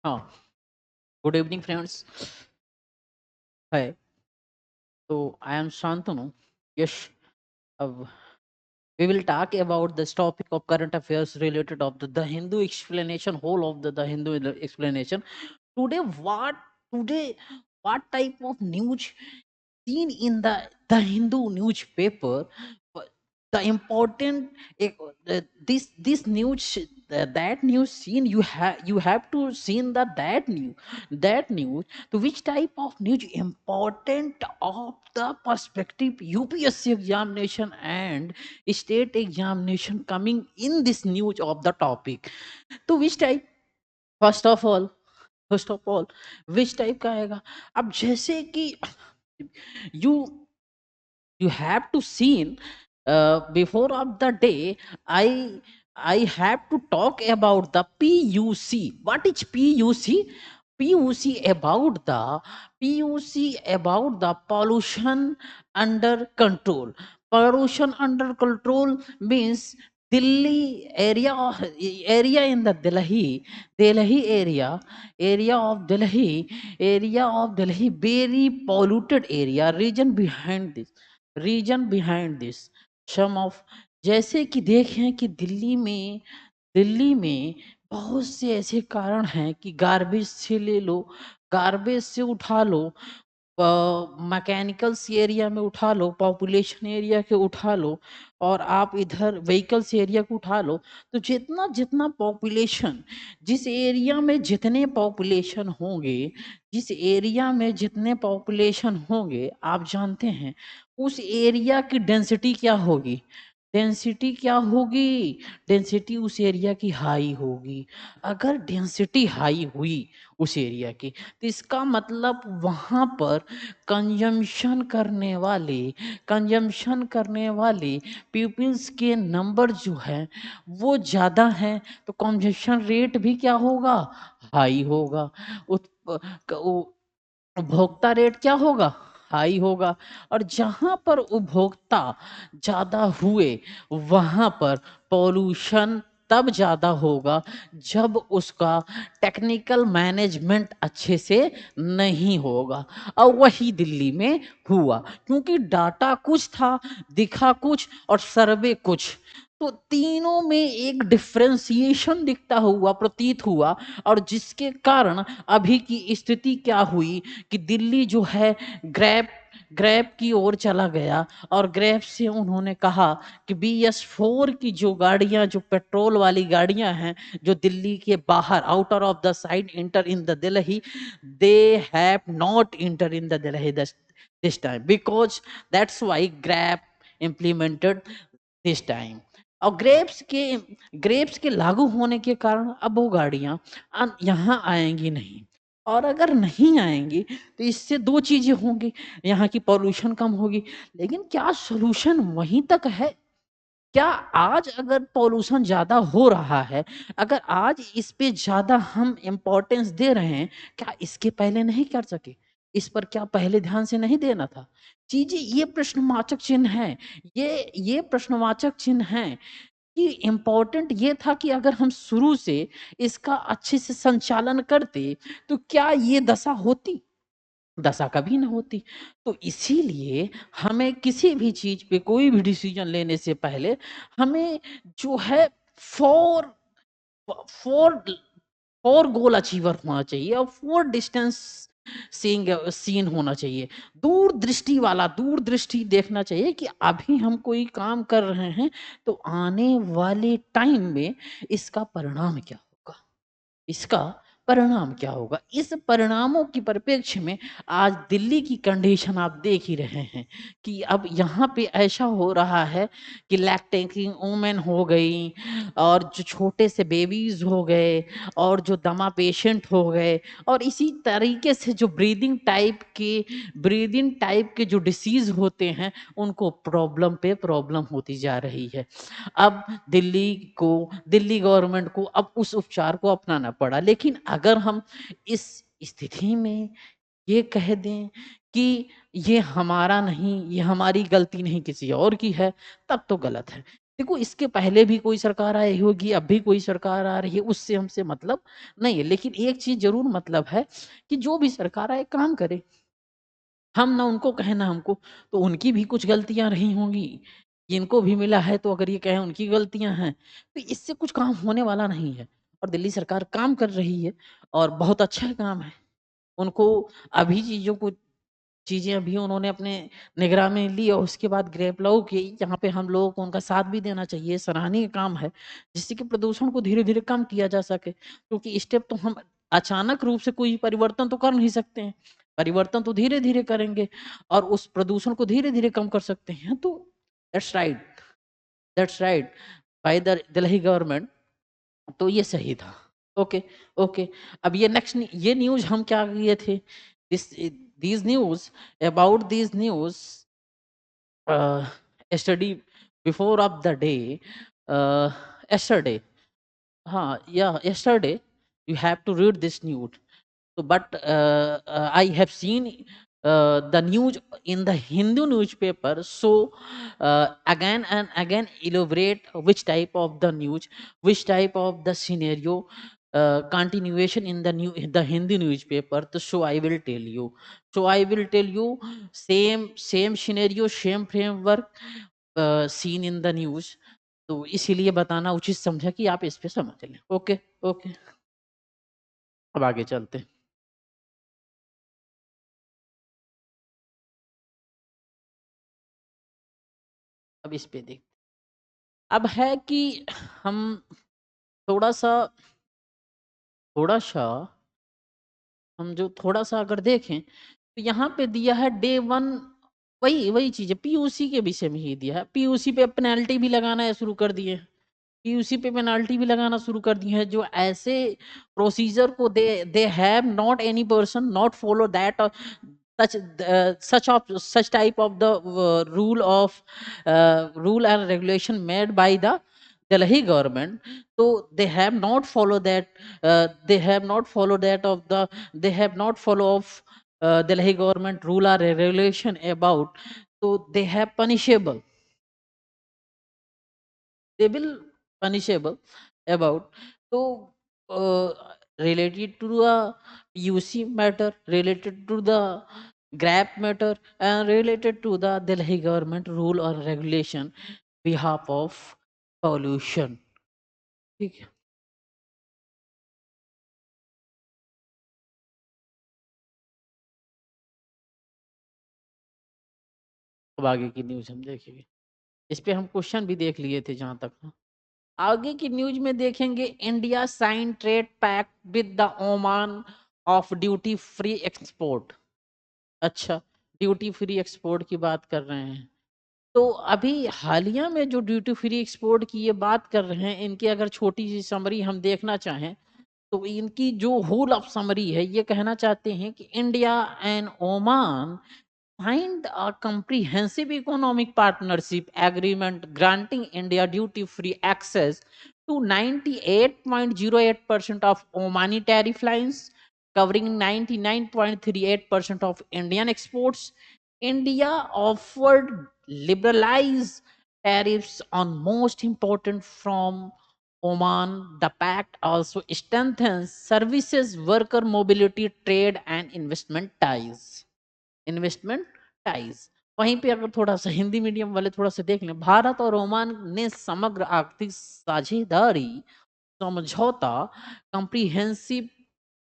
हाँ, good evening friends. है तो आई एम शांतनु। यस, अब we will talk about this topic of current affairs related of the Hindu explanation, whole of the Hindu explanation. Today, today what type of news seen in the Hindu newspaper? The important eh, this news that news seen, you have to seen that news to which type of news important of the perspective UPSC examination and state examination coming in this news of the topic, to which type? First of all which type का आएगा? अब जैसे कि you you have to seen before of the day. I have to talk about the PUC. What is PUC? PUC about the pollution under control. Pollution under control means Delhi area in the Delhi area of Delhi, very polluted area. Reason behind this some of, जैसे कि देखें कि दिल्ली में बहुत से ऐसे कारण हैं कि गार्बेज से ले लो, गार्बेज से उठा लो, मैकेनिकल्स एरिया में उठा लो, पॉपुलेशन एरिया के उठा लो, और आप इधर व्हीकल्स एरिया को उठा लो, तो जितना जितना पॉपुलेशन, जिस एरिया में जितने पॉपुलेशन होंगे, जिस एरिया में जितने पॉपुलेशन होंगे, आप जानते हैं उस एरिया की डेंसिटी क्या होगी? डेंसिटी उस एरिया की हाई होगी। अगर डेंसिटी हाई हुई उस एरिया की, तो इसका मतलब वहाँ पर कंजम्पशन करने वाले पीपल्स के नंबर जो है वो ज़्यादा हैं, तो कंजम्पशन रेट भी क्या होगा? हाई होगा। उपभोक्ता रेट क्या होगा? हाई होगा। और जहां पर उपभोक्ता ज्यादा हुए वहां पर पॉल्यूशन तब ज्यादा होगा जब उसका टेक्निकल मैनेजमेंट अच्छे से नहीं होगा। और वही दिल्ली में हुआ, क्योंकि डाटा कुछ था, दिखा कुछ और सर्वे कुछ, तो तीनों में एक डिफरेंशिएशन दिखता हुआ प्रतीत हुआ। और जिसके कारण अभी की स्थिति क्या हुई कि दिल्ली जो है ग्रैब की ओर चला गया, और ग्रैब से उन्होंने कहा कि BS4 की जो गाड़ियां, जो पेट्रोल वाली गाड़ियां हैं, जो दिल्ली के बाहर outer of the side inter in the Delhi, they have not inter in the Delhi this time, because that's why grab implemented this time. और ग्रेप्स के लागू होने के कारण अब वो गाड़ियां यहाँ आएंगी नहीं। और अगर नहीं आएंगी तो इससे दो चीजें होंगी, यहाँ की पॉल्यूशन कम होगी। लेकिन क्या सॉल्यूशन वहीं तक है? क्या आज अगर पॉल्यूशन ज्यादा हो रहा है, अगर आज इस पे ज्यादा हम इम्पोर्टेंस दे रहे हैं, क्या इसके पहले नहीं कर सके? इस पर क्या पहले ध्यान से नहीं देना था? चीजें, ये प्रश्नवाचक चिन्ह है। ये प्रश्नवाचक चिन्ह है कि इम्पोर्टेंट ये था कि अगर हम शुरू से इसका अच्छे से संचालन करते तो क्या ये दशा होती? दशा कभी ना होती। तो इसीलिए हमें किसी भी चीज पे कोई भी डिसीजन लेने से पहले हमें जो है फोर फोर फोर गोल अचीवर होना चाहिए, और फोर डिस्टेंस सीन होना चाहिए। दूरदृष्टि देखना चाहिए कि अभी हम कोई काम कर रहे हैं तो आने वाले टाइम में इसका परिणाम क्या होगा, इसका परिणाम क्या होगा। इस परिणामों की परिप्रेक्ष्य में आज दिल्ली की कंडीशन आप देख ही रहे हैं कि अब यहाँ पे ऐसा हो रहा है कि लैक्टेटिंग वुमेन हो गई, और जो छोटे से बेबीज हो गए, और जो दमा पेशेंट हो गए, और इसी तरीके से जो ब्रीदिंग टाइप के जो डिसीज होते हैं, उनको प्रॉब्लम पे प्रॉब्लम होती जा रही है। अब दिल्ली गवर्नमेंट को अब उस उपचार को अपनाना पड़ा। लेकिन अगर हम इस स्थिति में ये कह दें कि ये हमारा नहीं, ये हमारी गलती नहीं, किसी और की है, तब तो गलत है। देखो इसके पहले भी कोई सरकार आई होगी, अब भी कोई सरकार आ रही है, उससे हमसे मतलब नहीं है। लेकिन एक चीज़ ज़रूर मतलब है कि जो भी सरकार आए काम करे। हम ना उनको कहें ना हमको, तो उनकी भी कुछ गलतियाँ रही होंगी। इनको भी मिला है तो अगर ये कहें उनकी गलतियाँ हैं, तो इससे कुछ काम होने वाला नहीं है। और दिल्ली सरकार काम कर रही है और बहुत अच्छा काम है। उनको अभी चीज़ें अभी उन्होंने अपने निगरान में ली और उसके बाद ग्रेप्लाउ की, यहाँ पे हम लोगों को उनका साथ भी देना चाहिए, सराहनीय काम है, जिससे कि प्रदूषण को धीरे-धीरे कम किया जा सके। क्योंकि स्टेप तो हम अचानक रूप से कोई परिवर्तन तो कर नहीं सकते हैं, परिवर्तन तो धीरे-धीरे करेंगे और उस प्रदूषण को धीरे-धीरे कम कर सकते हैं। तो that's right, that's right by the Delhi government. तो ये सही था। Okay, okay. अब ये नेक्स्ट ये न्यूज़ हम क्या किए थे? This these news about these news yesterday before of the day yesterday. Yeah, yesterday you have to read this news. So, but I have seen the news in the Hindu newspaper. So again and again elaborate which type of the news, which type of the scenario, continuation in the Hindi newspaper. So I will tell you. So I will tell you same scenario, same framework seen in the news. तो इसीलिए बताना उचित समझा कि आप इस पे समझ लें। Okay, okay. अब आगे चलते हैं। अब इस पे देख, अब है कि हम थोड़ा-सा थोड़ा-सा हम जो थोड़ा-सा अगर देखें, तो यहाँ पे दिया है डे 1, वही चीज़ है, पीयूसी के विषय में ही दिया है। पीयूसी पे पेनल्टी भी लगाना शुरू कर दिए हैं। पीयूसी पे पेनल्टी भी लगाना शुरू कर दी है, जो ऐसे प्रोसीजर को they have not any person not follow that such type of the rule and regulation made by the Delhi government. So they have not followed that. They have not followed that of the. They have not follow of Delhi government rule or regulation about. So they have punishable. They will punishable about. So uh, related to the UC matter, related to the grab matter, and related to the Delhi government rule or regulation behalf of pollution, ठीक है। अब आगे की news हम देखेंगे, इस पे हम क्वेश्चन भी देख लिए थे जहां तक ना। आगे की न्यूज में देखेंगे, India sign trade pact with the Oman of duty free export. अच्छा, ड्यूटी फ्री एक्सपोर्ट की बात कर रहे हैं। तो अभी हालिया में जो ड्यूटी फ्री एक्सपोर्ट की ये बात कर रहे हैं, इनकी अगर छोटी सी समरी हम देखना चाहें, तो इनकी जो होल ऑफ समरी है, ये कहना चाहते हैं कि India and Oman signed a comprehensive economic partnership agreement granting India duty-free access to 98.08% of Omani tariff lines, covering 99.38% of Indian exports. India offered liberalized tariffs on most important from Oman. The pact also strengthens services, worker mobility, trade, and investment ties. Investment ties. वहीं पे अगर थोड़ा-सा Hindi medium वाले थोड़ा-सा देख लें, भारत और Oman ने समग्र आर्थिक साझेदारी समझौता comprehensive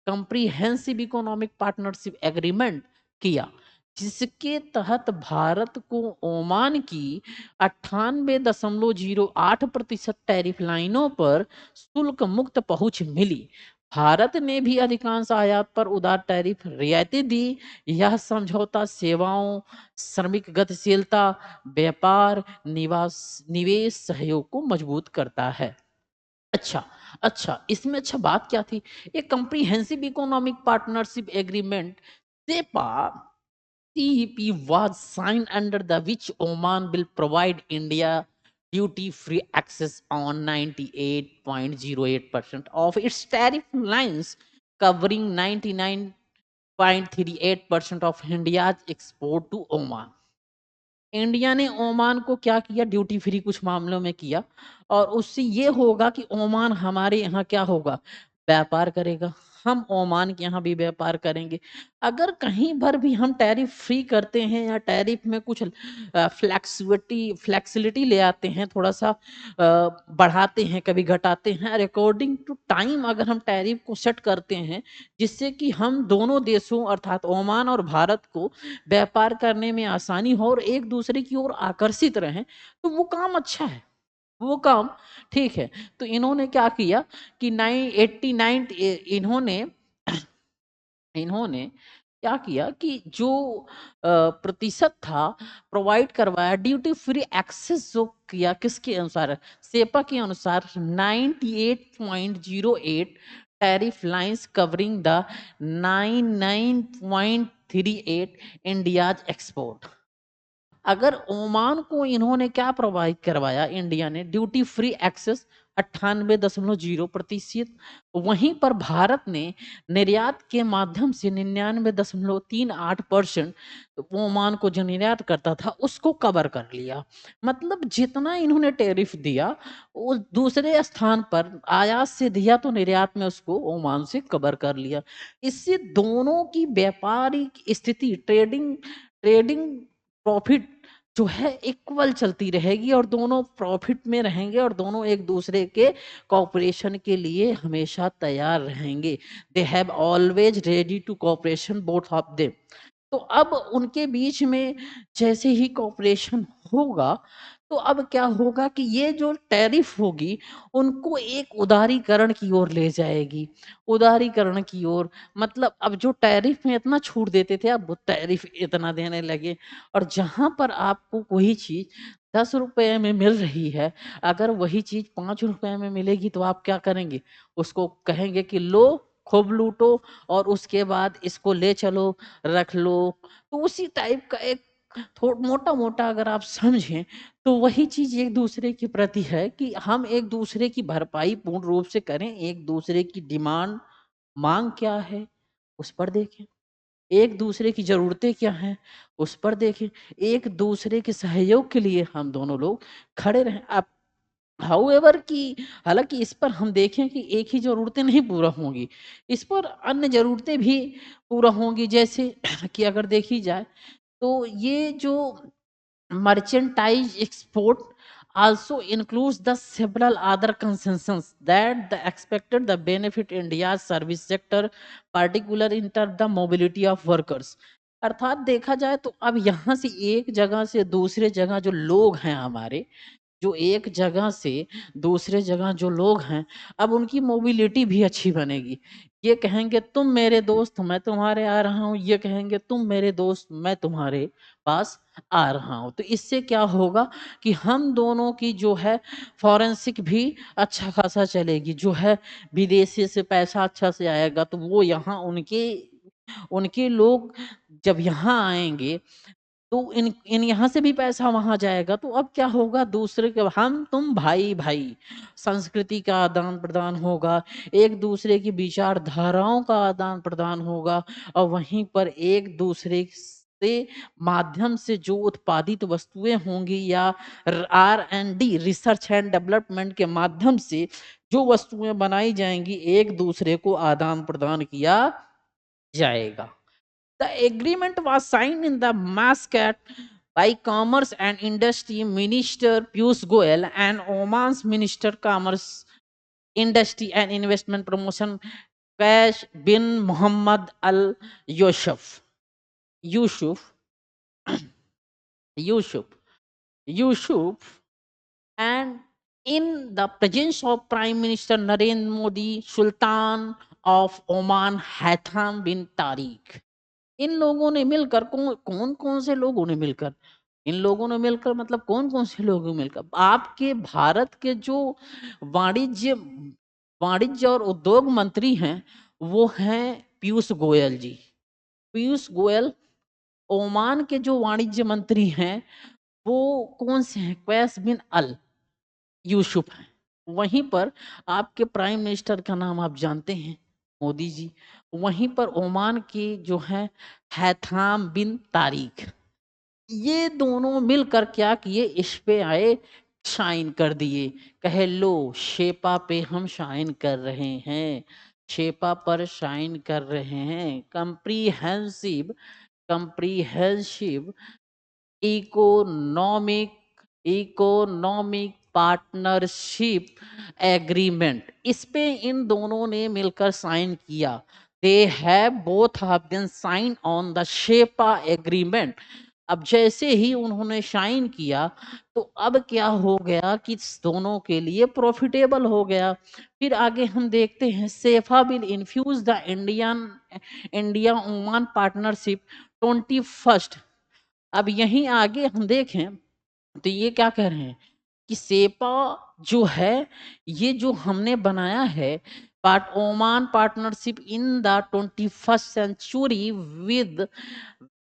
comprehensive economic partnership agreement किया, जिसके तहत भारत को ओमान की 98.08% टैरिफ लाइनों पर शुल्क मुक्त पहुंच मिली। भारत ने भी अधिकांश आयात पर उदार टैरिफ रियायतें दी। यह समझौता सेवाओं, श्रमिक गतिशीलता, व्यापार, निवेश सहयोग को मजबूत करता है। अच्छा, अच्छा, इसमें अच्छा बात क्या थी? एक comprehensive economic partnership agreement CEPA CEP was signed under the which Oman will provide India duty-free access on 98.08% of its tariff lines, covering 99.38% of India's export to Oman. India ने ओमान को क्या किया, ड्यूटी फ्री कुछ मामलों में किया, और उससे ये होगा कि ओमान हमारे यहाँ क्या होगा, व्यापार करेगा, हम ओमान के यहाँ भी व्यापार करेंगे। अगर कहीं पर भी हम टैरिफ फ्री करते हैं या टैरिफ में कुछ फ्लेक्सिबिलिटी ले आते हैं, थोड़ा सा बढ़ाते हैं, कभी घटाते हैं, अकॉर्डिंग टू टाइम अगर हम टैरिफ को सेट करते हैं, जिससे कि हम दोनों देशों अर्थात ओमान और भारत को व्यापार करने में आसानी हो और एक दूसरे की ओर आकर्षित रहें, तो वो काम अच्छा है, वो काम ठीक है। तो इन्होंने क्या किया कि 989 इन्होंने इन्होंने क्या किया कि जो प्रतिशत था प्रोवाइड करवाया, ड्यूटी फ्री एक्सेस जो किया, किसके अनुसार, सेपा के अनुसार 98.08 tariff lines covering the 99.38 India's export. अगर ओमान को इन्होंने क्या प्रोवाइड करवाया, इंडिया ने ड्यूटी फ्री एक्सेस 98.0%, वहीं पर भारत ने निर्यात के माध्यम से 99.38% ओमान को जो निर्यात करता था उसको कवर कर लिया। मतलब जितना इन्होंने टैरिफ दिया, वो दूसरे स्थान पर आयात से दिया तो निर्यात में उसको ओमान से कवर कर लिया। इससे दोनों की व्यापारिक स्थिति, ट्रेडिंग ट्रेडिंग प्रॉफिट जो है इक्वल चलती रहेगी, और दोनों प्रॉफिट में रहेंगे, और दोनों एक दूसरे के कॉपरेशन के लिए हमेशा तैयार रहेंगे। They have always ready to cooperation both of them. तो अब उनके बीच में जैसे ही कॉपरेशन होगा, तो अब क्या होगा कि ये जो टैरिफ होगी उनको एक उदारीकरण की ओर ले जाएगी, उदारीकरण की ओर। मतलब अब जो टैरिफ में इतना छूट देते थे, अब वो टैरिफ इतना देने लगे। और जहां पर आपको कोई चीज 10 रुपए में मिल रही है, अगर वही चीज 5 रुपए में मिलेगी तो आप क्या करेंगे, उसको कहेंगे कि लो खूब लूटो, और उसके बाद इसको ले चलो, रख लो। तो उसी टाइप का एक थोड़ा मोटा मोटा अगर आप समझें, तो वही चीज एक दूसरे के प्रति है कि हम एक दूसरे की भरपाई पूर्ण रूप से करें, एक दूसरे की डिमांड, मांग क्या है उस पर देखें, एक दूसरे की जरूरतें क्या हैं उस पर देखें, एक दूसरे के सहयोग के लिए हम दोनों लोग खड़े रहें। आप हाउएवर कि हालांकि इस पर हम देखें कि एक ही जरूरतें नहीं पूरा होंगी, इस पर अन्य जरूरतें भी पूरा होंगी। जैसे कि अगर देखी जाए तो ये जो merchandise export also includes the several other concessions that the expected the benefit India's service sector, particular in terms the mobility of workers। अर्थात देखा जाए तो अब यहाँ से एक जगह से दूसरे जगह जो लोग हैं हमारे, जो एक जगह से दूसरे जगह जो लोग हैं, अब उनकी मोबिलिटी भी अच्छी बनेगी। ये कहेंगे तुम मेरे दोस्त मैं तुम्हारे आ रहा हूँ, ये कहेंगे तुम मेरे दोस्त मैं तुम्हारे पास आ रहा हूँ। तो इससे क्या होगा कि हम दोनों की जो है फॉरेंसिक भी अच्छा खासा चलेगी, जो है विदेशी से पैसा अच्छा से आएगा, तो वो यहाँ उनके उनके लोग जब यहाँ आएंगे, तो इन इन यहाँ से भी पैसा वहां जाएगा। तो अब क्या होगा, दूसरे के हम तुम भाई भाई, संस्कृति का आदान प्रदान होगा, एक दूसरे की विचारधाराओं का आदान प्रदान होगा, और वहीं पर एक दूसरे से माध्यम से जो उत्पादित वस्तुएं होंगी या R&D रिसर्च एंड डेवलपमेंट के माध्यम से जो वस्तुएं बनाई जाएंगी, एक दूसरे को आदान प्रदान किया जाएगा। The agreement was signed in the Muscat by Commerce and Industry Minister Piyush Goyal and Oman's Minister Commerce, Industry and Investment Promotion Kash bin Muhammad Al Yusuf. Yusuf, Yusuf, Yusuf, and in the presence of Prime Minister Narendra Modi, Sultan of Oman Haitham bin Tariq। इन लोगों ने मिलकर कौन कौन से लोगों ने मिलकर, इन लोगों ने मिलकर मतलब कौन कौन से लोग मिलकर, आपके भारत के जो वाणिज्य वाणिज्य और उद्योग मंत्री हैं वो हैं पीयूष गोयल जी। पीयूष गोयल। ओमान के जो वाणिज्य मंत्री हैं वो कौन से हैं, कैस बिन अल यूसुफ हैं। वहीं पर आपके प्राइम मिनिस्टर का नाम आप जानते हैं, मोदी जी। वहीं पर ओमान की जो है हैथाम बिन तारिक। ये दोनों मिलकर क्या किए, इस पे आए, शाइन कर दिए। कह लो शेपा पे हम शाइन कर रहे हैं, शेपा पर शाइन कर रहे हैं। Comprehensive, comprehensive economic, economic partnership agreement, इस पे इन दोनों ने मिलकर साइन किया। They have both have been sign on the CEPA agreement. अब जैसे ही उन्होंने साइन किया तो अब क्या हो गया कि दोनों के लिए प्रॉफिटेबल हो गया। फिर आगे हम देखते हैं, CEPA will infuse the Indian, India Oman partnership 21st। अब यहीं आगे हम देखें तो ये क्या कह रहे हैं कि सेपा जो है, ये जो हमने बनाया है, Oman partnership in the 21st century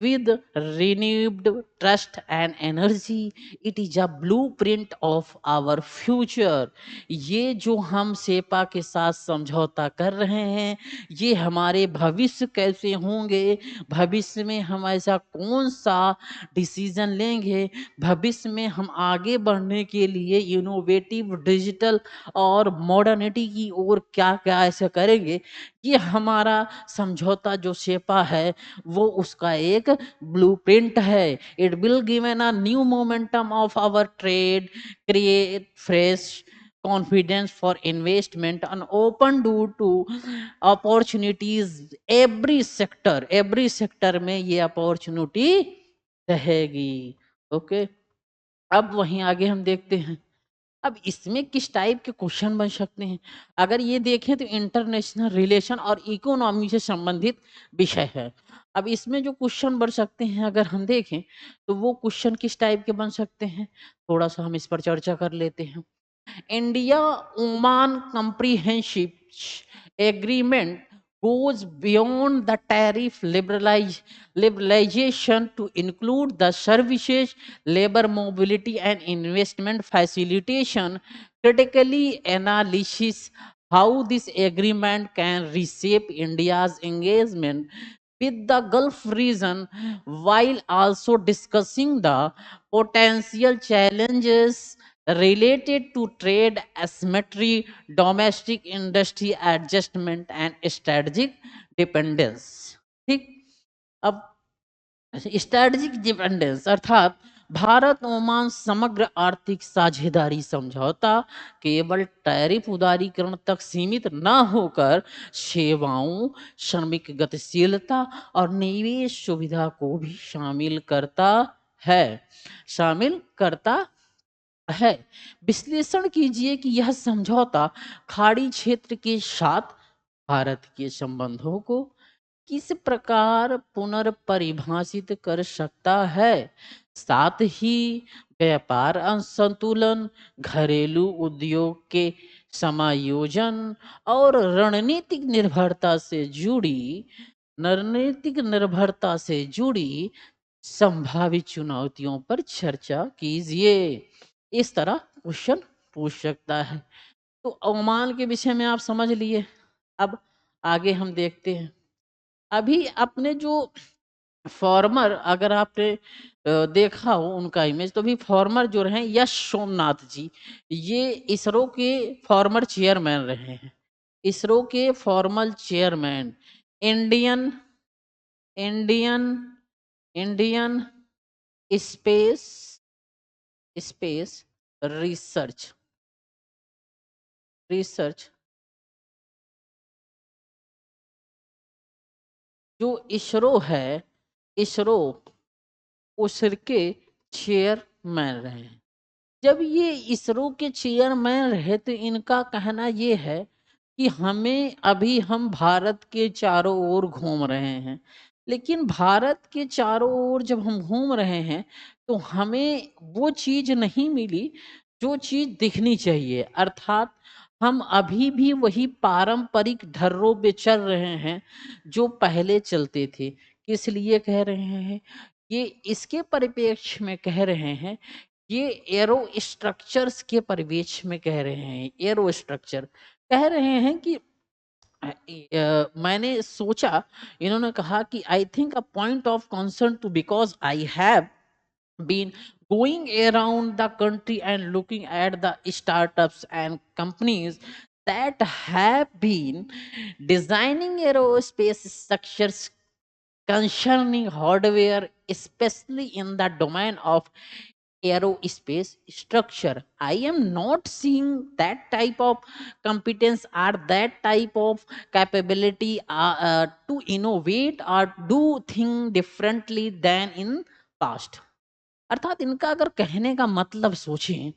with renewed trust and energy, it is a blueprint of our future। ये जो हम सेपा के साथ समझौता कर रहे हैं, ये हमारे भविष्य कैसे होंगे, भविष्य में हम ऐसा कौन सा डिसीजन लेंगे, भविष्य में हम आगे बढ़ने के लिए इनोवेटिव, डिजिटल और मॉडर्निटी की ओर क्या क्या ऐसा करेंगे, ये हमारा समझौता जो सेपा है वो उसका एक ब्लूप्रिंट है। It will given a new momentum of our trade, create fresh confidence for investment and open door to opportunities। Every sector में ये अपॉर्चुनिटी रहेगी। ओके, अब वहीं आगे हम देखते हैं, अब इसमें किस टाइप के क्वेश्चन बन सकते हैं। अगर ये देखें तो इंटरनेशनल रिलेशन और इकोनॉमी से संबंधित विषय है। अब इसमें जो क्वेश्चन बन सकते हैं अगर हम देखें तो वो क्वेश्चन किस टाइप के बन सकते हैं, थोड़ा सा हम इस पर चर्चा कर लेते हैं। India Oman Comprehensive Agreement goes beyond the tariff liberalization to include the services, labor mobility, and investment facilitation. Critically analysis how this agreement can reshape India's engagement with the Gulf region while also discussing the potential challenges related to trade asymmetry, domestic industry adjustment and strategic dependence। ठीक, अब strategic dependence अर्थात Bharat Oman समग्र आर्थिक साझेदारी समझौता केवल tariff उदारीकरण तक सीमित न होकर सेवाओं, श्रमिक गतिशीलता और निवेश सुविधा को भी शामिल करता है, शामिल करता है। विश्लेषण कीजिए कि यह समझौता खाड़ी क्षेत्र के साथ भारत के संबंधों को किस प्रकार पुनर्परिभाषित कर सकता है, साथ ही व्यापार असंतुलन, घरेलू उद्योग के समायोजन और रणनीतिक निर्भरता से जुड़ी संभावित चुनौतियों पर चर्चा कीजिए। इस तरह क्वेश्चन पूछ सकता है। तो ओमान के विषय में आप समझ लिए। अब आगे हम देखते हैं, अभी अपने जो फॉर्मर, अगर आपने देखा हो उनका इमेज, तो भी फॉर्मर जो रहे यश सोमनाथ जी, ये इसरो के फॉर्मर चेयरमैन रहे हैं, इसरो के formal chairman. Indian Indian Indian space space research research जो इसरो है, इसरो उसके चेयरमैन रहे हैं। जब ये इसरो के चेयरमैन रहे तो इनका कहना ये है कि हमें, अभी हम भारत के चारों ओर घूम रहे हैं, लेकिन भारत के चारों ओर जब हम घूम रहे हैं तो हमें वो चीज नहीं मिली जो चीज दिखनी चाहिए। अर्थात हम अभी भी वही पारंपरिक ढर्रों पे चल रहे हैं जो पहले चलते थे। किस लिए कह रहे हैं ये, इसके परिप्रेक्ष्य में कह रहे हैं, ये एरो स्ट्रक्चर्स के परिवेश में कह रहे हैं। एरो स्ट्रक्चर कह रहे हैं कि मैंने सोचा, इन्होंने कहा कि I think a point of concern too because I have been going around the country and looking at the startups and companies that have been designing aerospace structures concerning hardware, especially in the domain of aerospace structure. I am not seeing that type of competence or that type of capability to innovate or do things differently than in past. अर्थात इनका अगर कहने का मतलब सोचें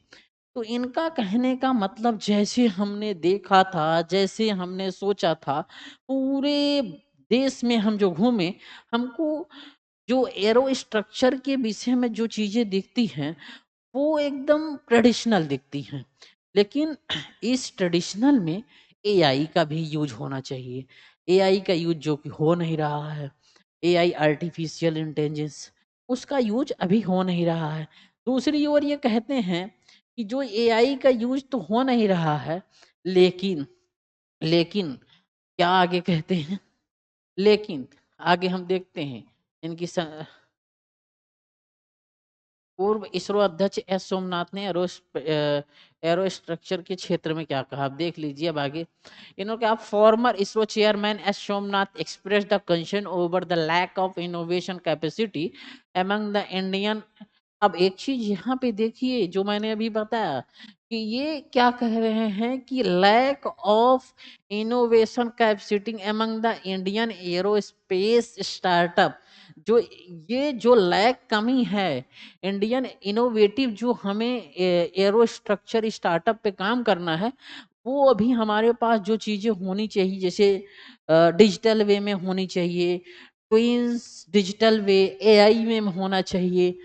तो इनका कहने का मतलब जैसे हमने देखा था, जैसे हमने सोचा था, पूरे देश में हम जो घूमे, हमको जो एरो स्ट्रक्चर के विषय में जो चीजें दिखती हैं वो एकदम ट्रेडिशनल दिखती हैं। लेकिन इस ट्रेडिशनल में एआई का भी यूज होना चाहिए। एआई का यूज जो कि हो नहीं रहा है। एआई आर्टिफिशियल इंटेलिजेंस उसका यूज अभी हो नहीं रहा है। दूसरी ओर ये कहते हैं कि जो एआई का यूज तो हो नहीं रहा है, लेकिन लेकिन क्या आगे कहते हैं? लेकिन आगे हम देखते हैं इनकी पूर्व इसरो अध्यक्ष एस सोमनाथ ने एरो स्ट्रक्चर के क्षेत्र में क्या कहा, आप देख लीजिए। अब आगे इन्होंने कहा, former ISRO chairman S Somnath express the concern over the lack of innovation capacity among the Indian. अब एक चीज यहाँ पे देखिए जो मैंने अभी बताया कि ये क्या कह रहे हैं कि lack of innovation capacity among the Indian aerospace startup. जो ये जो लैक कमी है इंडियन इनोवेटिव जो हमें एरो स्ट्रक्चर स्टार्टअप पे काम करना है, वो अभी हमारे पास जो चीजें होनी चाहिए जैसे डिजिटल वे में होनी चाहिए, ट्विंस डिजिटल वे एआई में होना चाहिए,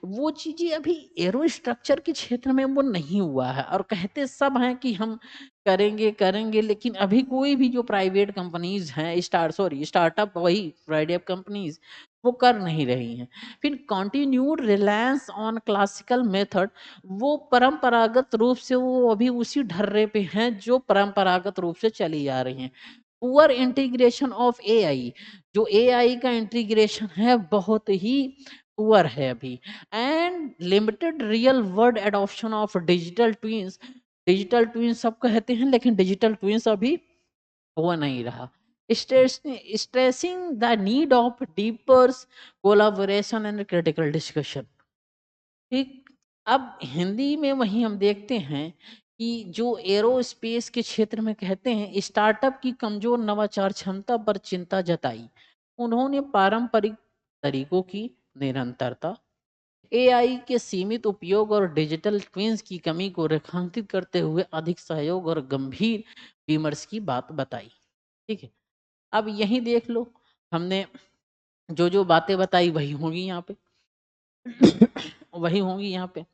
वो चीजें अभी एरो स्ट्रक्चर के क्षेत्र में वो नहीं हुआ है। और कहते सब हैं कि हम करेंगे करेंगे, लेकिन अभी कोई भी जो प्राइवेट कंपनीज हैं स्टार्टअप वही प्राइवेट कंपनीज वो कर नहीं रही हैं। फिर continued reliance on classical method, वो परंपरागत रूप से वो अभी उसी ढर्रे पे हैं जो परंपरागत रूप से चली आ रही हैं। पुअर इंटीग्रेशन ऑफ एआई, जो एआई का इंटीग्रेशन है बहुत ही पुअर है अभी। And limited real world adoption of digital twins, digital twins सब कहते हैं लेकिन डिजिटल ट्विंस अभी हो नहीं रहा। Stressing the need of deeper collaboration and critical discussion. ठीक। अब हिंदी में वही हम देखते हैं कि जो एरोस्पेस के क्षेत्र में कहते हैं स्टार्टअप की कमजोर नवाचार क्षमता पर चिंता जताई। उन्होंने पारंपरिक तरीकों की निरंतरता, एआई के सीमित उपयोग और डिजिटल ट्विंस की कमी को रेखांकित करते हुए अधिक सहयोग और गंभीर विमर्श की बात बताई। ठीक है। अब यही देख लो, हमने जो जो बातें बताई वही होंगी यहाँ पे वही होंगी यहाँ पे।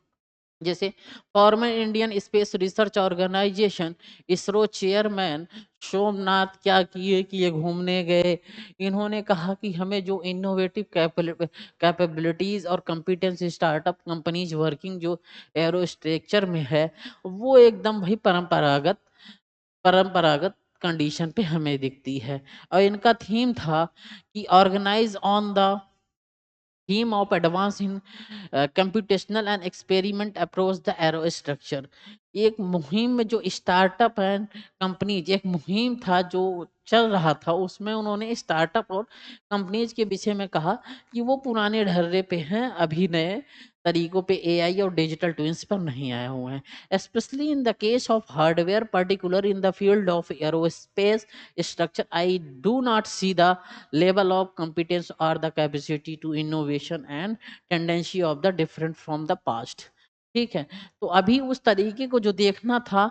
जैसे former Indian space research organisation ISRO chairman Somnath क्या किए कि ये घूमने गए। इन्होंने कहा कि हमें जो इनोवेटिव कैपेबिलिटीज और कॉम्पिटेंस स्टार्टअप कंपनीज वर्किंग जो एरो स्ट्रक्चर में है वो एकदम वही परंपरागत परंपरागत कंडीशन पे हमें दिखती है। और इनका थीम था कि organise on the theme of advance in computational and experiment approach the aero structure. एक मुहिम में जो स्टार्टअप एंड कंपनीज एक मुहिम था जो चल रहा था, उसमें उन्होंने स्टार्टअप और कंपनीज के विषय में कहा कि वो पुराने ढर्रे पे हैं, अभी नए तरीकों पे एआई और डिजिटल ट्विंस पर नहीं आए हुए हैं। Specially in the case of hardware particular in the field of aerospace structure, I do not see the level of competence or the capacity to innovation and tendency of the different from the past। ठीक है। तो अभी उस तरीके को जो देखना था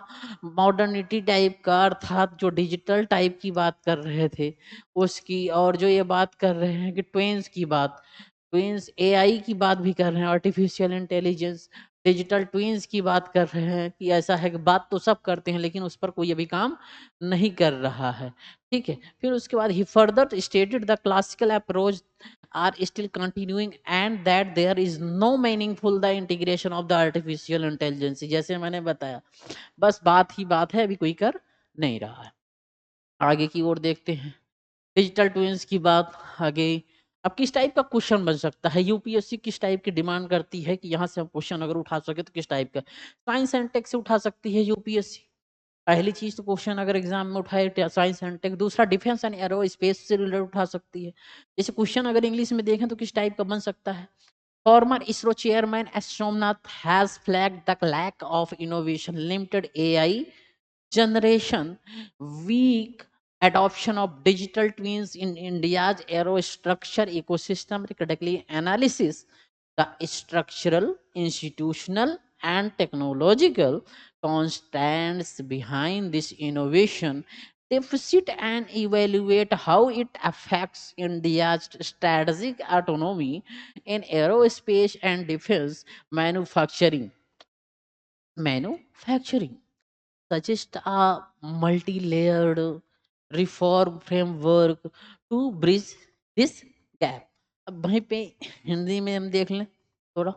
मॉडर्निटी टाइप का, अर्थात जो डिजिटल टाइप की बात कर रहे थे उसकी, और जो ये बात कर रहे हैं कि ट्वेंस की बात, ट्विंस एआई की बात भी कर रहे हैं, आर्टिफिशियल इंटेलिजेंस डिजिटल ट्विंस की बात कर रहे हैं कि ऐसा है कि बात तो सब करते हैं लेकिन उस पर कोई अभी काम नहीं कर रहा है। ठीक है। फिर उसके बाद ही further stated the classical approach are still continuing and that there is no meaningful the integration of the artificial intelligence. जैसे मैंने बताया बस बात ही बात है, अभी कोई कर नहीं रहा है। आगे की ओर देखते हैं डिजिटल ट्विंस की बात आगे। अब किस टाइप का क्वेश्चन बन सकता है, यूपीएससी किस टाइप की डिमांड करती है कि यहाँ से हम क्वेश्चन अगर उठा सके तो किस टाइप का, साइंस एंड टेक से उठा सकती है यूपीएससी। पहली चीज तो क्वेश्चन अगर एग्जाम में उठाए साइंस एंड टेक, दूसरा डिफेंस एंड एरो स्पेस से रिलेटेड उठा सकती है। जैसे क्वेश्चन अगर इंग्लिश में देखें तो किस टाइप का बन सकता है, former ISRO chairman S Somnath has flagged the lack of innovation, limited AI generation, weak adoption of digital twins in India's aerostructure ecosystem, critically analysis the structural, institutional, and technological constants behind this innovation deficit and evaluate how it affects India's strategic autonomy in aerospace and defense manufacturing. Manufacturing suggest a multi-layered reform framework to bridge this gap. अब वहीं पे हिंदी में हम देख लें थोड़ा,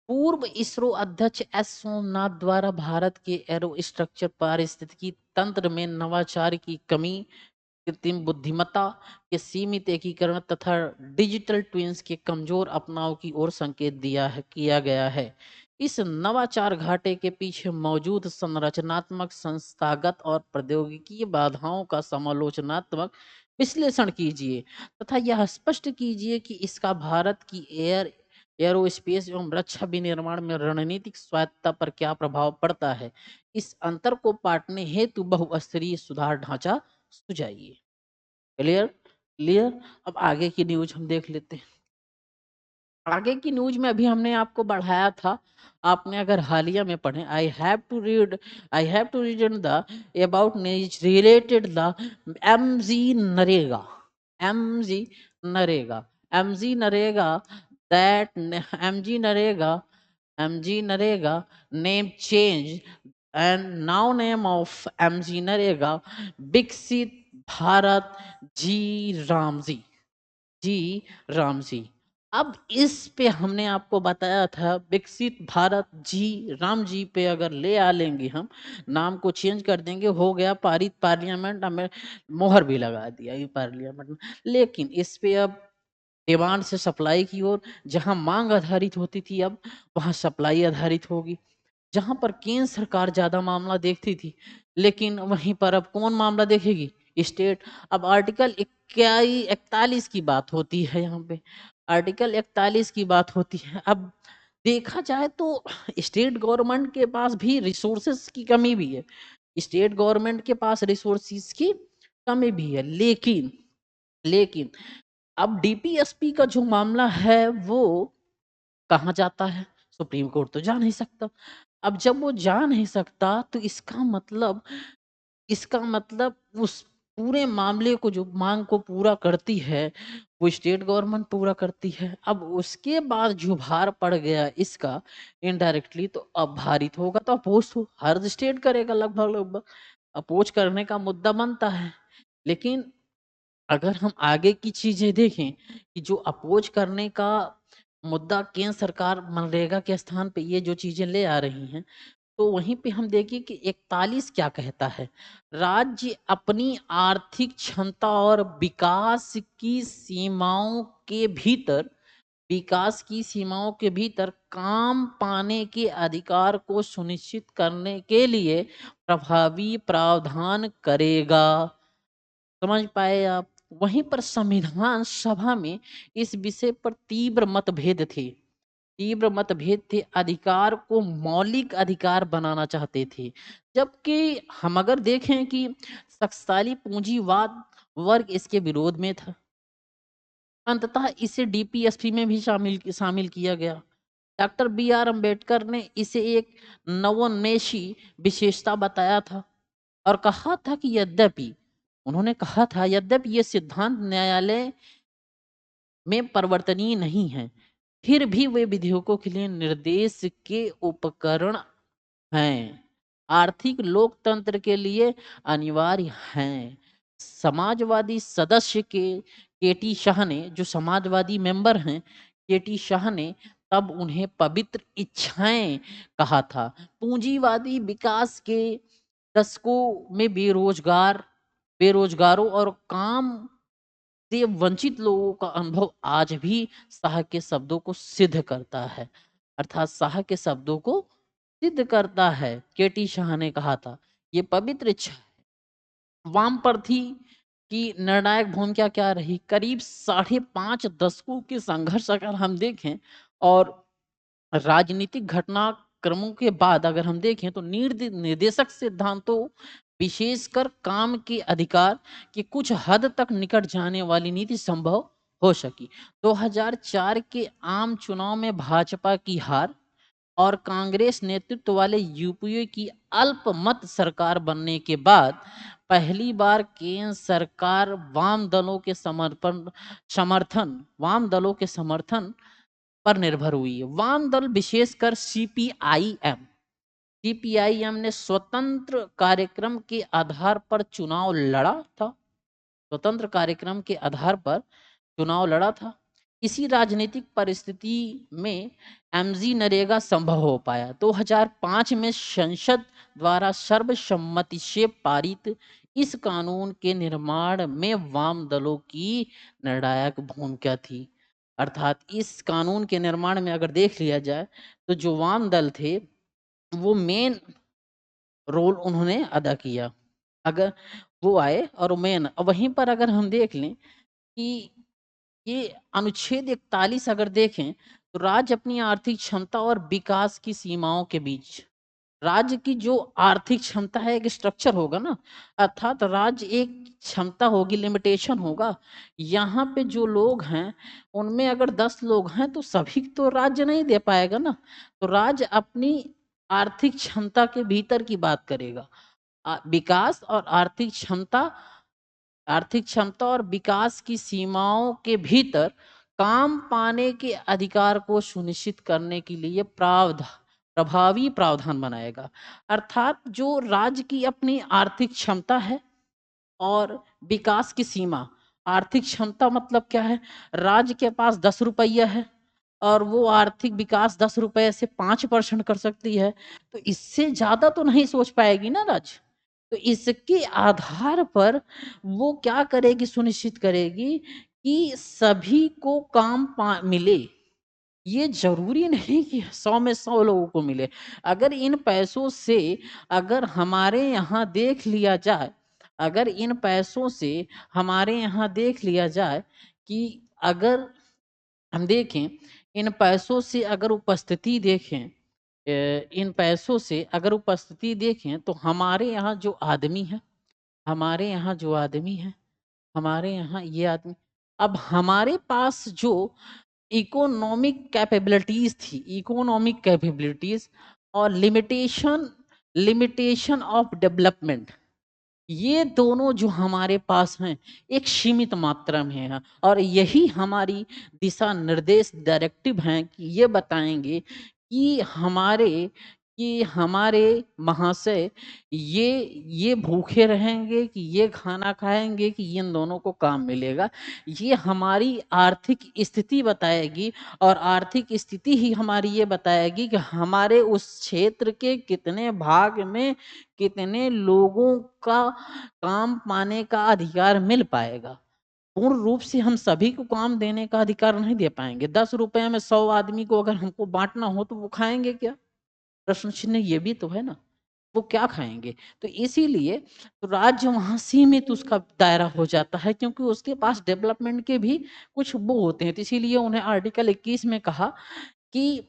पूर्व इसरो अध्यक्ष एस सोमनाथ द्वारा भारत के एरो स्ट्रक्चर पारिस्थितिकी तंत्र में नवाचार की कमी, कृत्रिम बुद्धिमत्ता के सीमित एकीकरण तथा डिजिटल ट्विंस के कमजोर अपनाव की ओर संकेत दिया है किया गया है। इस नवाचार घाटे के पीछे मौजूद संरचनात्मक, संस्थागत और प्रौद्योगिकी बाधाओं का समालोचनात्मक विश्लेषण कीजिए तथा यह स्पष्ट कीजिए कि इसका भारत की एरोस्पेस एवं रक्षा विनिर्माण में रणनीतिक स्वायत्तता पर क्या प्रभाव पड़ता है। इस अंतर को पाटने हेतु बहुस्तरीय सुधार ढांचा सुझाइए। Clear clear. अब आगे की न्यूज हम देख लेते हैं। आगे की न्यूज में अभी हमने आपको बढ़ाया था, आपने अगर हालिया में पढ़े, I have to read in the about news related the MG NREGA, MG NREGA, MG NREGA, that MG NREGA, MG NREGA name change and now name of MG NREGA Viksit Bharat जी रामजी, जी राम जी। अब इस पे हमने आपको बताया था विकसित भारत जी राम जी पे अगर ले आ लेंगे हम, नाम को चेंज कर देंगे, हो गया पारित, पार्लियामेंट हमें मोहर भी लगा दिया ये पार्लियामेंट में। लेकिन इस पे अब डिमांड से सप्लाई की ओर, जहां मांग आधारित होती थी अब वहां सप्लाई आधारित होगी। जहां पर केंद्र सरकार ज्यादा मामला देखती थी, लेकिन वहीं पर अब कौन मामला देखेगी, स्टेट। अब आर्टिकल 41 की बात होती है, यहाँ पे आर्टिकल 41 की बात होती है। अब देखा जाए तो स्टेट गवर्नमेंट के पास भी रिसोर्सेस की कमी भी है, स्टेट गवर्नमेंट के पास रिसोर्सेस की कमी भी है, लेकिन अब डीपीएसपी का जो मामला है वो कहाँ जाता है, सुप्रीम कोर्ट तो जा नहीं सकता। अब जब वो जा नहीं सकता तो इसका मतलब उस पूरे मामले को, जो मांग को पूरा करती है वो स्टेट गवर्नमेंट पूरा करती है। अब उसके बाद जो भार पड़ गया इसका इनडायरेक्टली, तो अब भारित होगा तो अपोज हो, हर स्टेट करेगा लगभग लगभग, अपोज करने का मुद्दा बनता है। लेकिन अगर हम आगे की चीजें देखें कि जो अपोज करने का मुद्दा केंद्र सरकार मनरेगा के स्थान पे ये जो चीजें ले आ रही हैं, तो वहीं पे हम देखिए कि 41 क्या कहता है, राज्य अपनी आर्थिक क्षमता और विकास की सीमाओं के भीतर काम पाने के अधिकार को सुनिश्चित करने के लिए प्रभावी प्रावधान करेगा। समझ पाए आप। वहीं पर संविधान सभा में इस विषय पर तीव्र मतभेद थे, अधिकार को मौलिक अधिकार बनाना चाहते थे। जबकि हम अगर देखें कि शक्तिशाली पूंजीवाद वर्ग इसके विरोध में था। अंततः इसे डीपीएसपी में भी शामिल शामिल किया गया। डॉक्टर बी आर अम्बेडकर ने इसे एक नवोन्मेषी विशेषता बताया था और कहा था कि यद्यपि ये सिद्धांत न्यायालय में परिवर्तनीय नहीं है, फिर भी वे विधेयकों के लिए निर्देश के उपकरण हैं, आर्थिक लोकतंत्र के लिए अनिवार्य हैं। समाजवादी सदस्य केटी शाह ने, जो समाजवादी मेंबर हैं, केटी शाह ने तब उन्हें पवित्र इच्छाएं कहा था। पूंजीवादी विकास के दशकों में बेरोजगारों और काम वंचित लोगों का अनुभव आज भी शाह के शब्दों को सिद्ध करता है, अर्थात शाह के शब्दों को सिद्ध करता है। केटी शाह ने कहा था, ये पवित्र इच्छा है। वामपंथी की निर्णायक भूमिका क्या रही? करीब 5.5 दशकों के संघर्ष अगर हम देखें और राजनीतिक घटनाक्रमों के बाद अगर हम देखें तो निर्देशक सिद्धांतों, विशेषकर काम के अधिकार की कुछ हद तक निकट जाने वाली नीति संभव हो सकी। 2004 के आम चुनाव में भाजपा की हार और कांग्रेस नेतृत्व वाले यूपीए की अल्पमत सरकार बनने के बाद पहली बार केंद्र सरकार वाम दलों के समर्थन पर निर्भर हुई है। वाम दल विशेषकर सीपीआईएम ने स्वतंत्र कार्यक्रम के आधार पर चुनाव लड़ा था। स्वतंत्र कार्यक्रम के आधार पर चुनाव लड़ा था। इसी राजनीतिक परिस्थिति में एमजी नरेगा संभव हो पाया। 2005 में संसद द्वारा सर्वसम्मति से पारित इस कानून के निर्माण में वाम दलों की निर्णायक भूमिका थी। अर्थात इस कानून के निर्माण में अगर देख लिया जाए तो जो वाम दल थे वो मेन रोल उन्होंने अदा किया। अगर वो आए और मेन वहीं पर अगर हम देख लें कि ये अनुच्छेद 41 अगर देखें तो राज्य अपनी आर्थिक क्षमता और विकास की सीमाओं के बीच, राज्य की जो आर्थिक क्षमता है एक स्ट्रक्चर होगा ना, अर्थात राज्य एक क्षमता होगी, लिमिटेशन होगा। यहाँ पे जो लोग हैं उनमें अगर 10 लोग हैं तो सभी तो राज्य नहीं दे पाएगा ना, तो राज्य अपनी आर्थिक क्षमता के भीतर की बात करेगा। विकास और आर्थिक क्षमता और विकास की सीमाओं के भीतर काम पाने के अधिकार को सुनिश्चित करने के लिए प्रभावी प्रावधान बनाएगा। अर्थात जो राज्य की अपनी आर्थिक क्षमता है और विकास की सीमा, आर्थिक क्षमता मतलब क्या है? राज्य के पास 10 रुपया है और वो आर्थिक विकास 10 रुपए से 5% कर सकती है, तो इससे ज्यादा तो नहीं सोच पाएगी ना राज्य। तो इसके आधार पर वो क्या करेगी, सुनिश्चित करेगी कि सभी को मिले। ये जरूरी नहीं कि 100 में 100 लोगों को मिले। अगर इन पैसों से अगर हमारे यहाँ देख लिया जाए, अगर इन पैसों से हमारे यहाँ देख लिया जाए कि अगर हम देखें इन पैसों से अगर उपस्थिति देखें, इन पैसों से अगर उपस्थिति देखें तो हमारे यहाँ जो आदमी है, हमारे यहाँ जो आदमी है, हमारे यहाँ ये आदमी, अब हमारे पास जो इकोनॉमिक कैपेबिलिटीज थी, इकोनॉमिक कैपेबिलिटीज और लिमिटेशन ऑफ डेवलपमेंट, ये दोनों जो हमारे पास हैं एक सीमित मात्रा में है और यही हमारी दिशा निर्देश डायरेक्टिव हैं कि ये बताएंगे कि हमारे महाशय ये भूखे रहेंगे कि ये खाना खाएंगे कि इन दोनों को काम मिलेगा। ये हमारी आर्थिक स्थिति बताएगी और आर्थिक स्थिति ही हमारी ये बताएगी कि हमारे उस क्षेत्र के कितने भाग में कितने लोगों का काम पाने का अधिकार मिल पाएगा। पूर्ण रूप से हम सभी को काम देने का अधिकार नहीं दे पाएंगे। 10 रुपए में 100 आदमी को अगर हमको बांटना हो तो वो खाएंगे क्या? प्रश्न चिन्ह ये भी तो है ना, वो क्या खाएंगे? तो इसीलिए तो राज्य वहां सीमित उसका दायरा हो जाता है क्योंकि उसके पास डेवलपमेंट के भी कुछ वो होते हैं। तो इसीलिए उन्हें आर्टिकल 21 में कहा कि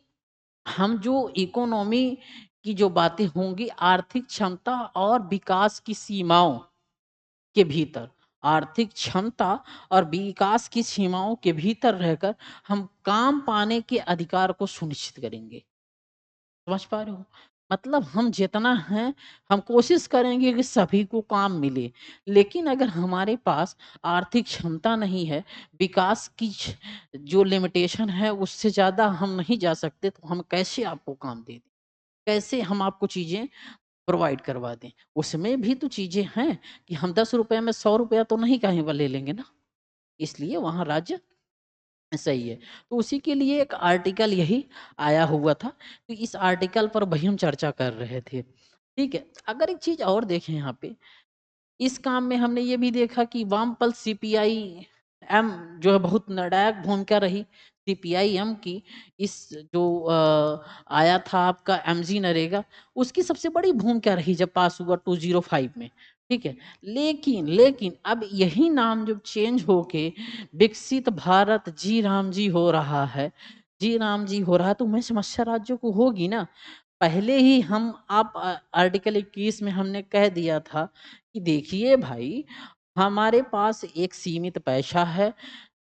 हम जो इकोनॉमी की जो बातें होंगी आर्थिक क्षमता और विकास की सीमाओं के भीतर, आर्थिक क्षमता और विकास की सीमाओं के भीतर रहकर हम काम पाने के अधिकार को सुनिश्चित करेंगे। समझ पा रहे हो? मतलब हम जितना हैं हम कोशिश करेंगे कि सभी को काम मिले, लेकिन अगर हमारे पास आर्थिक क्षमता नहीं है, विकास की जो लिमिटेशन है उससे ज्यादा हम नहीं जा सकते, तो हम कैसे आपको काम दे दें, कैसे हम आपको चीजें प्रोवाइड करवा दें? उसमें भी तो चीजें हैं कि हम 10 रुपए में 100 रुपया तो नहीं कहीं पर ले लेंगे ना, इसलिए वहां राज्य सही है। तो उसी के लिए एक आर्टिकल यही आया हुआ था, तो इस आर्टिकल पर वही हम चर्चा कर रहे थे। ठीक है, अगर एक चीज और देखें यहाँ पे, इस काम में हमने ये भी देखा कि वामपल सीपीआई एम जो है बहुत निर्णायक भूमिका रही सीपीआई-एम की। इस जो आया था आपका एमजी नरेगा, उसकी सबसे बड़ी भूमिका रही जब पास हुआ 2005 में, ठीक है। लेकिन लेकिन अब यही नाम जब चेंज होके विकसित भारत जी राम जी हो रहा है, जी राम जी हो रहा है, तो मैं समस्या राज्यों को होगी ना। पहले ही हम आप आर्टिकल 21 में हमने कह दिया था कि देखिए भाई, हमारे पास एक सीमित पैसा है,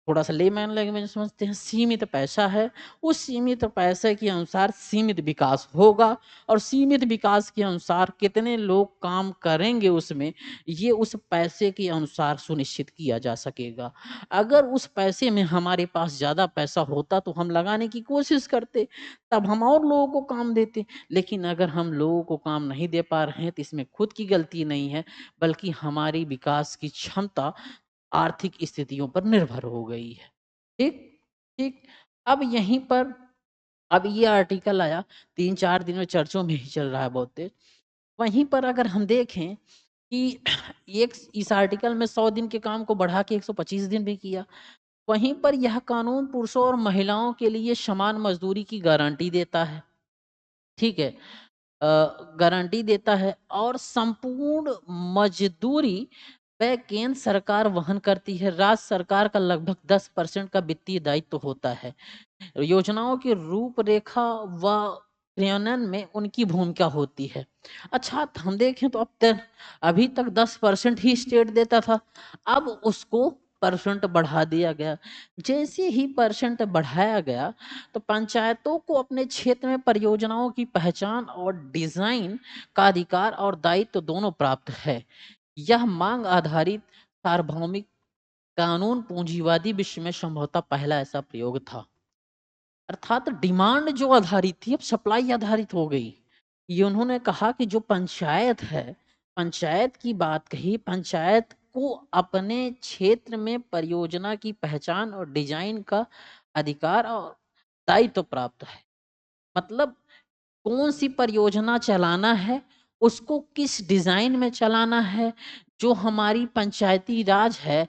थोड़ा-सा लेमैन लैंग्वेज में समझते हैं, सीमित पैसा है, उस सीमित पैसे के अनुसार सीमित विकास होगा और सीमित विकास के अनुसार कितने लोग काम करेंगे उसमें, ये उस पैसे के अनुसार सुनिश्चित किया जा सकेगा। अगर उस पैसे में हमारे पास ज़्यादा पैसा होता तो हम लगाने की कोशिश करते, तब हम और लोगों को काम देते। लेकिन अगर हम लोगों को काम नहीं दे पा रहे हैं, तो इसमें खुद की गलती नहीं है, बल्कि हमारी विकास की क्षमता आर्थिक स्थितियों पर निर्भर हो गई है। ठीक? ठीक। अब यहीं पर अब ये आर्टिकल आया, 3-4 दिन में चर्चों में ही चल रहा है बहुत तेज़। वहीं पर अगर हम देखें कि एक इस आर्टिकल में 100 दिन के काम को बढ़ा के 125 दिन भी किया। वहीं पर यह कानून पुरुषों और महिलाओं के लिए समान मज़दूरी की गारंटी देता है, ठीक है। गारंटी देता है और संपूर्ण मजदूरी वह केंद्र सरकार वहन करती है। राज्य सरकार का लगभग 10% का वित्तीय दायित्व होता है। योजनाओं की रूपरेखा व क्रियान्वयन में उनकी भूमिका होती है। अच्छा, तो हम देखें तो अभी तक 10% ही स्टेट देता था, अब उसको परसेंट बढ़ा दिया गया। जैसे ही परसेंट बढ़ाया गया, तो पंचायतों को अपने क्षेत्र में परियोजनाओं की पहचान और डिज़ाइन का अधिकार और दायित्व दोनों प्राप्त है। यह माँग आधारित सार्वभौमिक कानून पूंजीवादी विश्व में संभवतः पहला ऐसा प्रयोग था। अर्थात डिमांड जो आधारित थी अब सप्लाई आधारित हो गई। ये उन्होंने कहा कि जो पंचायत है, पंचायत की बात कही, पंचायत को अपने क्षेत्र में परियोजना की पहचान और डिजाइन का अधिकार और दायित्व प्राप्त है। मतलब कौन सी परियोजना चलाना है, उसको किस डिजाइन में चलाना है, जो हमारी पंचायती राज है,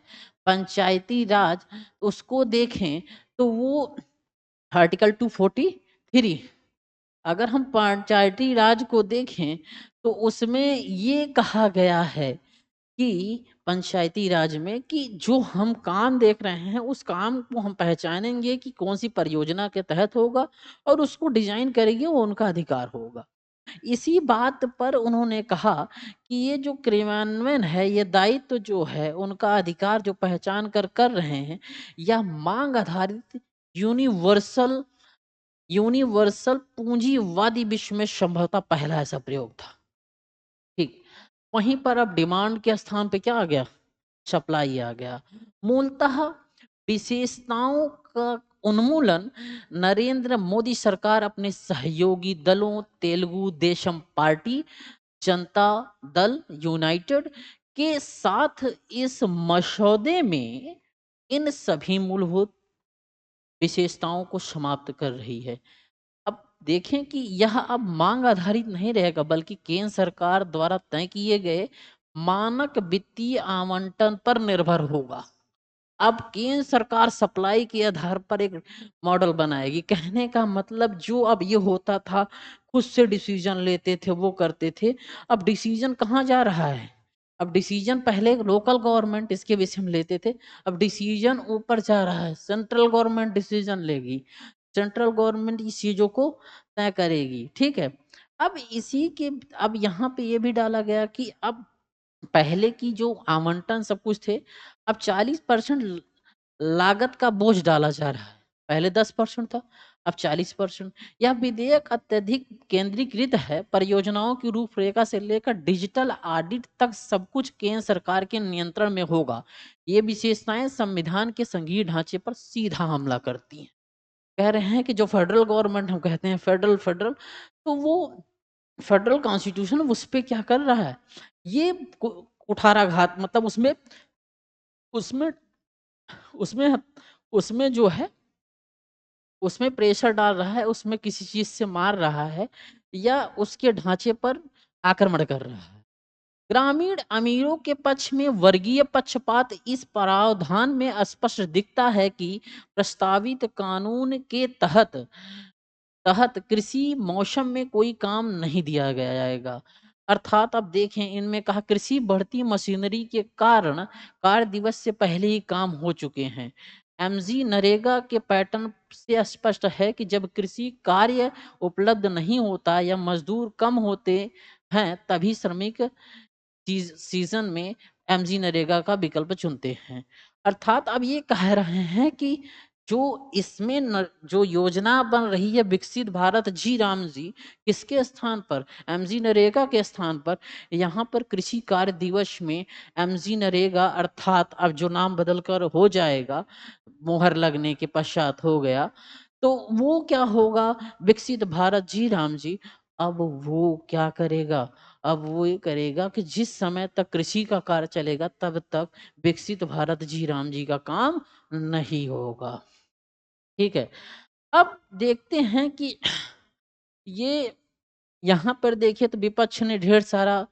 पंचायती राज उसको देखें तो वो आर्टिकल 243, अगर हम पंचायती राज को देखें तो उसमें ये कहा गया है कि पंचायती राज में कि जो हम काम देख रहे हैं उस काम को हम पहचानेंगे कि कौन सी परियोजना के तहत होगा और उसको डिजाइन करेंगे, वो उनका अधिकार होगा। इसी बात पर उन्होंने कहा कि ये जो क्रियान्वयन है, ये दायित्व जो है, उनका अधिकार जो पहचान कर कर रहे हैं, यह मांग आधारित यूनिवर्सल यूनिवर्सल पूंजीवादी विश्व में संभवतः पहला ऐसा प्रयोग था। ठीक। वहीं पर अब डिमांड के स्थान पे क्या आ गया? सप्लाई आ गया। मूलतः विशेषताओं का उन्मूलन नरेंद्र मोदी सरकार अपने सहयोगी दलों तेलुगु देशम पार्टी, जनता दल यूनाइटेड के साथ इस मसौदे में इन सभी मूलभूत विशेषताओं को समाप्त कर रही है। अब देखें कि यह अब मांग आधारित नहीं रहेगा, बल्कि केंद्र सरकार द्वारा तय किए गए मानक वित्तीय आवंटन पर निर्भर होगा। अब केंद्र सरकार सप्लाई के आधार पर एक मॉडल बनाएगी। कहने का मतलब जो अब ये होता था, खुद से डिसीजन लेते थे, वो करते थे, अब डिसीजन कहाँ जा रहा है? अब डिसीजन पहले लोकल गवर्नमेंट इसके विषय में लेते थे, अब डिसीजन ऊपर जा रहा है, सेंट्रल गवर्नमेंट डिसीजन लेगी। सेंट्रल गवर्नमेंट इस चीज़ों को तय करेगी, ठीक है? अब इसी के अब यहाँ पे ये भी डाला गया कि अब पहले की जो आवंटन सब कुछ थे, अब 40% लागत का बोझ डाला जा रहा है। पहले 10% था, अब 40%। यह विधेयक अत्यधिक केंद्रीकृत है, परियोजनाओं की रूपरेखा से लेकर डिजिटल ऑडिट तक सब कुछ केंद्र सरकार के नियंत्रण में होगा। ये विशेषताएं संविधान के संघीय ढांचे पर सीधा हमला करती हैं। कह रहे हैं कि जो फेडरल गवर्नमेंट हम कहते हैं फेडरल फेडरल, तो वो फेडरल कॉन्स्टिट्यूशन उस पे क्या कर रहा है, ये कुठाराघात, मतलब उसमें उसमें उसमें उसमें जो है उसमें प्रेशर डाल रहा है, उसमें किसी चीज से मार रहा है या उसके ढांचे पर आक्रमण कर रहा है। ग्रामीण अमीरों के पक्ष में वर्गीय पक्षपात इस प्रावधान में स्पष्ट दिखता है कि प्रस्तावित कानून के तहत तहत कृषि मौसम में कोई काम नहीं दिया गया जाएगा। अर्थात अब देखें, इनमें कहा कृषि बढ़ती मशीनरी के कारण कार्य दिवस से पहले ही काम हो चुके हैं। एमजी नरेगा के पैटर्न से स्पष्ट है कि जब कृषि कार्य उपलब्ध नहीं होता या मजदूर कम होते हैं, तभी श्रमिक सीजन में एमजी नरेगा का विकल्प चुनते हैं। अर्थात अब ये कह रहे हैं कि जो इसमें जो योजना बन रही है विकसित भारत जी राम जी, किसके स्थान पर? एमजी नरेगा के स्थान पर। यहाँ पर कृषि कार्य दिवस में एमजी नरेगा, अर्थात अब जो नाम बदलकर हो जाएगा, मोहर लगने के पश्चात हो गया, तो वो क्या होगा? विकसित भारत जी राम जी। अब वो क्या करेगा? अब वो ये करेगा कि जिस समय तक कृषि का कार्य चलेगा तब तक विकसित भारत जी राम जी का काम नहीं होगा। ठीक है। अब देखते हैं कि ये यहाँ पर देखिए तो विपक्ष ने ढेर सारा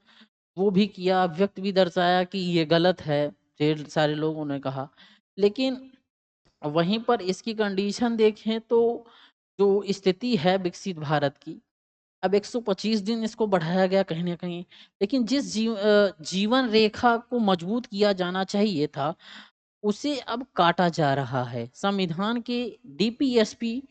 वो भी किया, व्यक्त भी दर्शाया कि ये गलत है, ढेर सारे लोगों ने कहा। लेकिन वहीं पर इसकी कंडीशन देखें तो जो स्थिति है विकसित भारत की, अब 125 दिन इसको बढ़ाया गया कहीं न कहीं, लेकिन जिस जीवन रेखा को मजबूत किया जाना चाहिए था, उसे अब काटा जा रहा है। संविधान के डीपीएसपी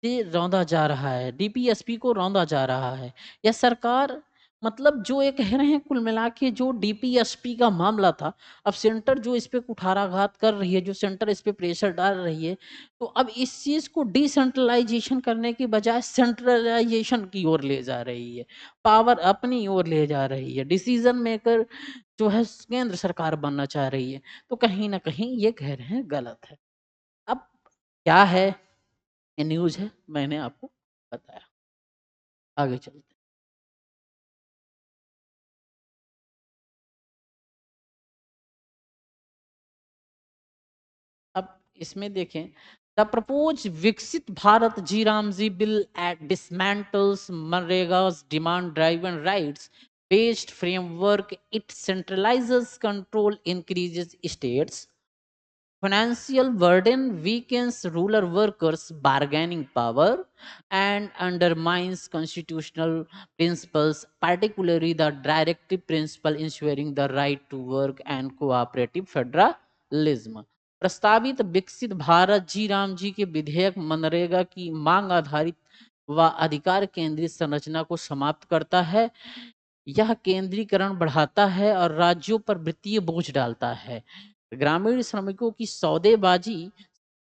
से रौंदा जा रहा है, डीपीएसपी को रौंदा जा रहा है। यह सरकार, मतलब जो ये कह रहे हैं, कुल मिला के जो डीपीएसपी का मामला था, अब सेंटर जो इस पे कुठाराघात कर रही है, जो सेंटर इस पे प्रेशर डाल रही है, तो अब इस चीज़ को डिसेंट्रलाइजेशन करने की बजाय सेंट्रलाइजेशन की ओर ले जा रही है। पावर अपनी ओर ले जा रही है। डिसीजन मेकर जो है केंद्र सरकार बनना चाह रही है। तो कहीं न कहीं ये कह रहे हैं गलत है। अब क्या है? ये न्यूज़ है, मैंने आपको बताया। आगे चलते हैं। अब इसमें देखें, the propose Viksit Bharat G Ram G bill at dismantles MGNREGA's demand driven rights based framework. It centralizes control, increases states financial burden, weakens rural workers' bargaining power, and undermines constitutional principles, particularly the directive principle ensuring the right to work and cooperative federalism. प्रस्तावित विकसित Bharat G Ram जी के विधेयक मनरेगा की मांग आधारित व अधिकार केंद्रित संरचना को समाप्त करता है। यह केंद्रीकरण बढ़ाता है और राज्यों पर वित्तीय बोझ डालता है। ग्रामीण श्रमिकों की सौदेबाजी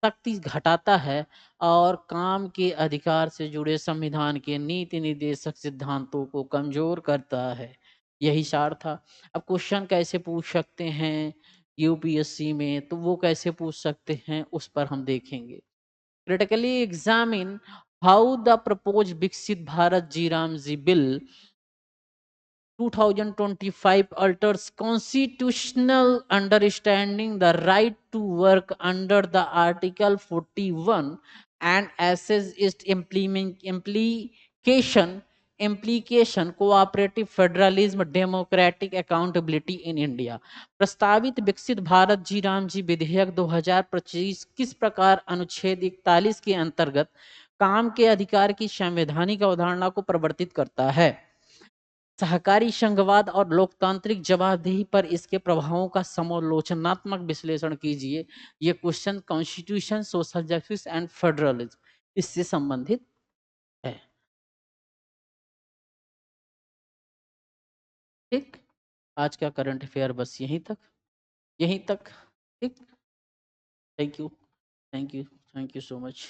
सख्ती घटाता है और काम के अधिकार से जुड़े संविधान के नीति निर्देशक सिद्धांतों को कमजोर करता है। यही सार था। अब क्वेश्चन कैसे पूछ सकते हैं यूपीएससी में, तो वो कैसे पूछ सकते हैं उस पर हम देखेंगे। Critically examine how the propose Viksit Bharat G Ram G bill 2025 alters constitutional understanding the right to work under the Article 41 and assess its implication cooperative federalism democratic accountability in India। प्रस्तावित विकसित भारत जी राम जी विधेयक 2025 किस प्रकार अनुच्छेद 41 के अंतर्गत काम के अधिकार की संवैधानिक अवधारणा को प्रवर्तित करता है। सहकारी संघवाद और लोकतांत्रिक जवाबदेही पर इसके प्रभावों का समालोचनात्मक विश्लेषण कीजिए। ये question constitution, social justice and federalism इससे संबंधित है। ठीक, आज का करंट अफेयर बस यहीं तक। ठीक, thank you, thank you, thank you so much.